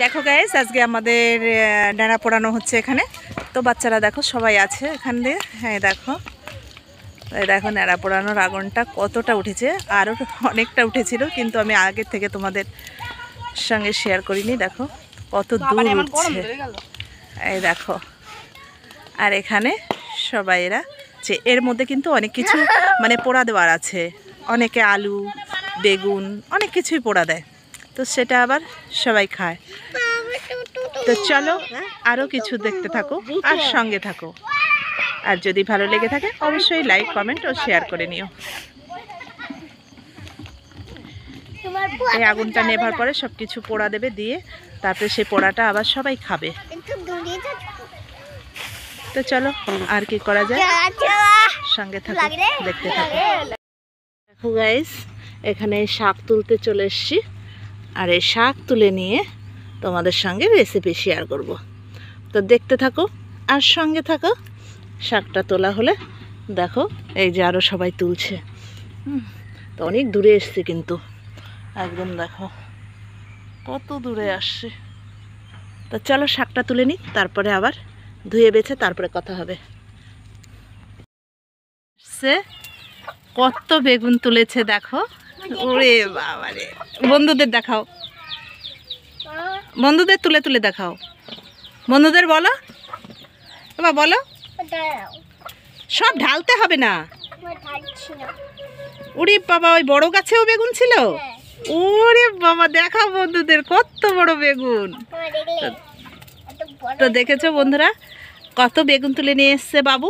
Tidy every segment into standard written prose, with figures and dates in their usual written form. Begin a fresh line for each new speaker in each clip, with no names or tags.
দেখো গাইস, আজকে আমাদের ডানা পোড়ানো হচ্ছে এখানে। তো বাচ্চারা দেখো সবাই আছে এখানে। হ্যাঁ দেখো, এই দেখো ন্যাড়া পোড়ানোর আগুনটা কতটা উঠেছে, আরও অনেকটা উঠেছিল, কিন্তু আমি আগের থেকে তোমাদের সঙ্গে শেয়ার করিনি। দেখো কত দূর উঠছে, এই দেখো। আর এখানে সবাই এরা এর মধ্যে কিন্তু অনেক কিছু মানে পোড়া দেওয়ার আছে, অনেকে আলু বেগুন অনেক কিছুই পোড়া দেয়, তো সেটা আবার সবাই খায়। তো চলো আরও কিছু দেখতে থাকো আর সঙ্গে থাকো, আর যদি ভালো লেগে থাকে অবশ্যই লাইক কমেন্ট ও শেয়ার করে নিও। এই আগুনটা নেভার পরে সব কিছু পোড়া দেবে, দিয়ে তারপরে সেই পোড়াটা আবার সবাই খাবে। তো চলো আর কি করা যায়, সঙ্গে থাকো, দেখতে থাকো। দেখো গাইস, এখানে শাক তুলতে চলে এসছি, আর এই শাক তুলে নিয়ে তোমাদের সঙ্গে রেসিপি শেয়ার করব। তো দেখতে থাকো আর সঙ্গে থাকো। শাকটা তোলা হলে দেখো এই যে আরও সবাই তুলছে। তো অনেক দূরে এসছে, কিন্তু একদম দেখো কত দূরে আসছে। তো চলো শাকটা তুলে নিই, তারপরে আবার ধুয়ে বেছে তারপরে কথা হবে। সে কত বেগুন তুলেছে দেখো, ওরে বাবারে। বন্ধুদের দেখাও, বন্ধুদের তুলে তুলে দেখাও, বন্ধুদের বলো বাবা, বলো। সব ঢালতে হবে না। ওরে বাবা, ওই বড় গাছেও বেগুন ছিল। ওরে বাবা, দেখাও বন্ধুদের কত বড় বেগুন। তো দেখেছো বন্ধুরা, কত বেগুন তুলে নিয়ে এসছে বাবু।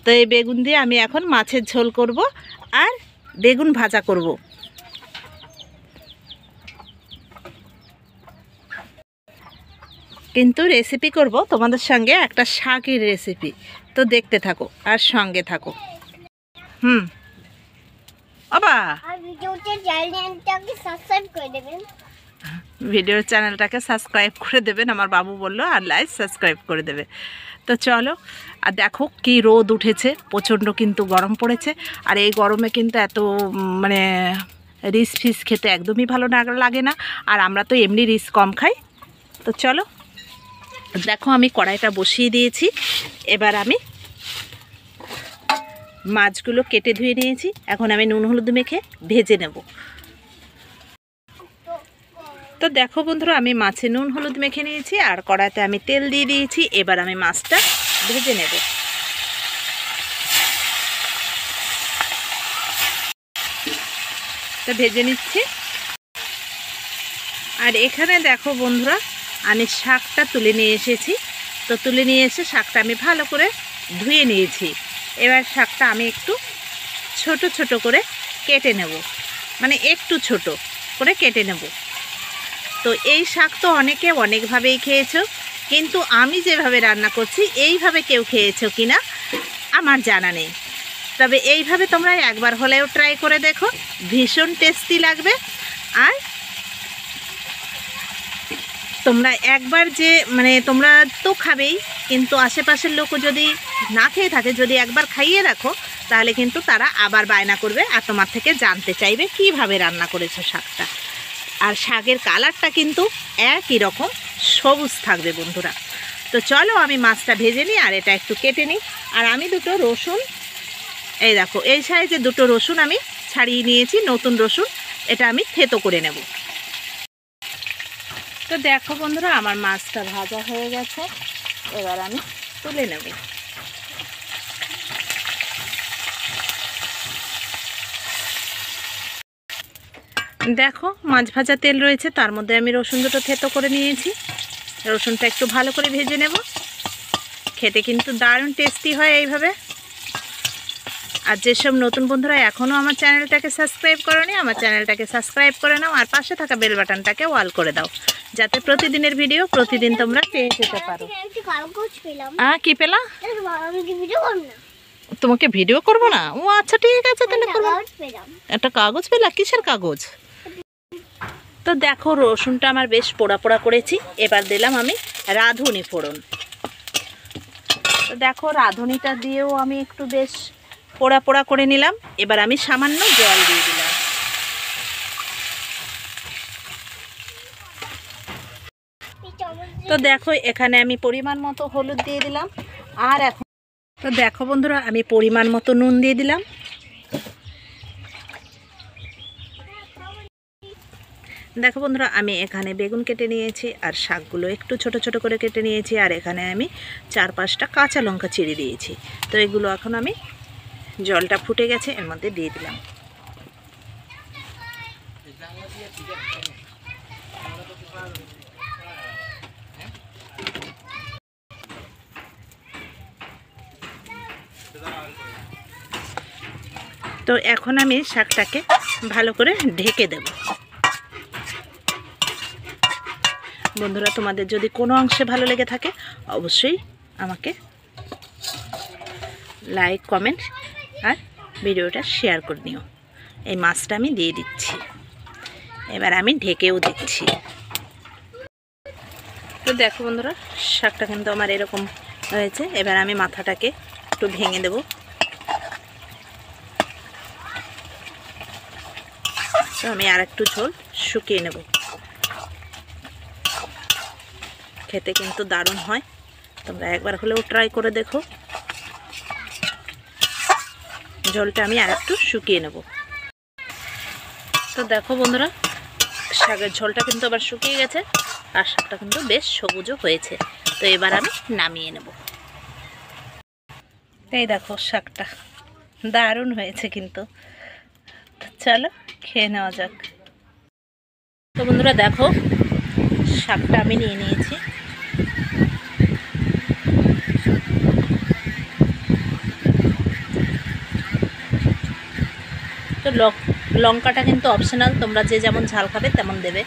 তো এই বেগুন দিয়ে আমি এখন মাছের ঝোল করব আর বেগুন ভাজা করব। কিন্তু রেসিপি করব তোমাদের সঙ্গে একটা শাকের রেসিপি। তো দেখতে থাকো আর সঙ্গে থাকো। বাবা, ভিডিওর চ্যানেলটাকে সাবস্ক্রাইব করে দেবেন, আমার বাবু বললো, আর লাইক সাবস্ক্রাইব করে দেবে। তো চলো। আর দেখো কি রোদ উঠেছে, প্রচণ্ড কিন্তু গরম পড়েছে। আর এই গরমে কিন্তু এত মানে রিচ ফিস খেতে একদমই ভালো লাগে না, আর আমরা তো এমনি রিচ কম খাই। তো চলো, দেখো আমি কড়াইটা বসিয়ে দিয়েছি। এবার আমি মাছগুলো কেটে ধুয়ে নিয়েছি, এখন আমি নুন হলুদ মেখে ভেজে নেব। তো দেখো বন্ধুরা, আমি মাছে নুন হলুদ মেখে নিয়েছি, আর কড়াইতে আমি তেল দিয়ে দিয়েছি। এবার আমি মাছটা ভেজে নেব। তো ভেজে নিচ্ছি। আর এখানে দেখো বন্ধুরা, আমি শাকটা তুলে নিয়ে এসেছি। তো তুলে নিয়ে এসে শাকটা আমি ভালো করে ধুয়ে নিয়েছি। এবার শাকটা আমি একটু ছোট ছোট করে কেটে নেব, মানে একটু ছোট করে কেটে নেব। তো এই শাক তো অনেকে অনেকভাবেই খেয়েছো, কিন্তু আমি যেভাবে রান্না করছি এইভাবে কেউ খেয়েছো কিনা আমার জানা নেই। তবে এইভাবে তোমরা একবার হলেও ট্রাই করে দেখো, ভীষণ টেস্টি লাগবে। আর তোমরা একবার যে মানে তোমরা তো খাবেই, কিন্তু আশেপাশের লোকও যদি না খেয়ে থাকে, যদি একবার খাইয়ে রাখো, তাহলে কিন্তু তারা আবার বায়না করবে আর তোমার থেকে জানতে চাইবে কিভাবে রান্না করেছো শাকটা। আর শাকের কালারটা কিন্তু একই রকম সবুজ থাকবে বন্ধুরা। তো চলো আমি মাছটা ভেজে নিই আর এটা একটু কেটে নিই। আর আমি দুটো রসুন, এই দেখো এই সাইজে দুটো রসুন আমি ছাড়িয়ে নিয়েছি, নতুন রসুন। এটা আমি থেতো করে নেব। তো দেখো বন্ধুরা, আমার মাছটা ভাজা হয়ে গেছে, এবার আমি তুলে নেব। দেখো মাছ ভাজা তেল রয়েছে, তার মধ্যে আমি রসুন দুটো থেতো করে নিয়েছি। রসুনটা একটু ভালো করে ভেজে নেব। খেতে কিন্তু দারুণ টেস্টি হয় এইভাবে। আর যেসব নতুন বন্ধুরা এখনও আমার চ্যানেলটাকে সাবস্ক্রাইব করোনি, আমার চ্যানেলটাকে সাবস্ক্রাইব করে নাও, আর পাশে থাকা বেল বাটনটাকে অল করে দাও, যাতে প্রতিদিনের ভিডিও প্রতিদিন তোমরা পেয়ে যেতে পারো। কি পেলা? তোমাকে ভিডিও করবো না? ও আচ্ছা ঠিক আছে, তাহলে করবো। একটা কাগজ পেলা? কিসের কাগজ? তো দেখো রসুনটা আমার বেশ পোড়া পোড়া করেছি। এবার দিলাম আমি রাঁধুনি ফোড়ন। তো দেখো রাঁধুনিটা দিয়েও আমি একটু বেশ পোড়া পোড়া করে নিলাম। এবার আমি সামান্য জল দিয়ে দিলাম। তো দেখো এখানে আমি পরিমাণ মতো হলুদ দিয়ে দিলাম, আর এখন তো দেখো বন্ধুরা আমি পরিমাণ মতো নুন দিয়ে দিলাম। দেখো বন্ধুরা আমি এখানে বেগুন কেটে নিয়েছি, আর শাকগুলো একটু ছোট ছোট করে কেটে নিয়েছি, আর এখানে আমি 4-5টা কাঁচা লঙ্কা চিড়ে দিয়েছি। তো এগুলো এখন আমি জলটা ফুটে গেছে এর মধ্যে দিয়ে দিলাম। তো এখন আমি শাকটাকে ভালো করে ঢেকে দেব। বন্ধুরা তোমাদের যদি কোনো অংশে ভালো লেগে থাকে অবশ্যই আমাকে লাইক কমেন্ট আর ভিডিওটা শেয়ার করে নিও। এই মাছটা আমি দিয়ে দিচ্ছি, এবার আমি ঢেকেও দিচ্ছি। তো দেখো বন্ধুরা শাকটা কিন্তু আমার এরকম হয়েছে। এবার আমি মাথাটাকে একটু ভেঙে দেব। তো আমি আর একটু ঝোল শুকিয়ে নেব। খেতে কিন্তু দারুণ হয়, তোমরা একবার হলেও ট্রাই করে দেখো। ঝোলটা আমি আর একটু শুকিয়ে নেব। তো দেখো বন্ধুরা শাকের ঝোলটা কিন্তু আবার শুকিয়ে গেছে, আর শাকটা কিন্তু বেশ সবুজও হয়েছে। তো এবার আমি নামিয়ে নেব। এই দেখো শাকটা দারুণ হয়েছে কিন্তু। চলো খেয়ে নেওয়া যাক। তো বন্ধুরা দেখো শাকটা আমি নিয়ে নিয়েছি। তো লঙ্কাটা কিন্তু অপশনাল, তোমরা যে যেমন ঝাল খাবে তেমন দেবে।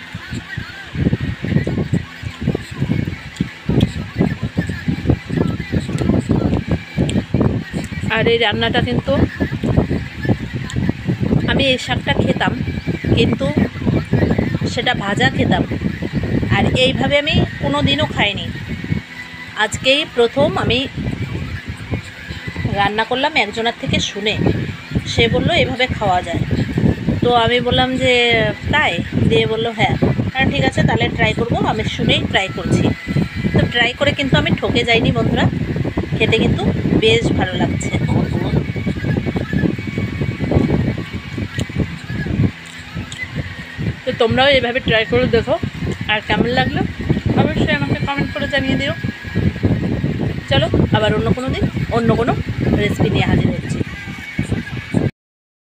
আর এই রান্নাটা কিন্তু আমি এই শাকটা খেতাম, কিন্তু সেটা ভাজা খেতাম, আর এইভাবে আমি কোনো দিনও খাইনি। আজকেই প্রথম আমি রান্না করলাম একজনের থেকে শুনে, সে বলল এভাবে খাওয়া যায়। তো আমি বললাম যে তাই, দিয়ে বললো হ্যাঁ, ঠিক আছে তাহলে ট্রাই করব। আমি শুনেই ট্রাই করছি। তো ট্রাই করে কিন্তু আমি ঠকে যাইনি বন্ধুরা, খেতে কিন্তু বেশ ভালো লাগছে। তো তোমরাও এইভাবে ট্রাই করে দেখো, আর কেমন লাগলো অবশ্যই আমাকে কমেন্ট করে জানিয়ে দিও। চলো আবার অন্য কোনো দিন অন্য কোনো রেসিপি নিয়ে হাজির হচ্ছি।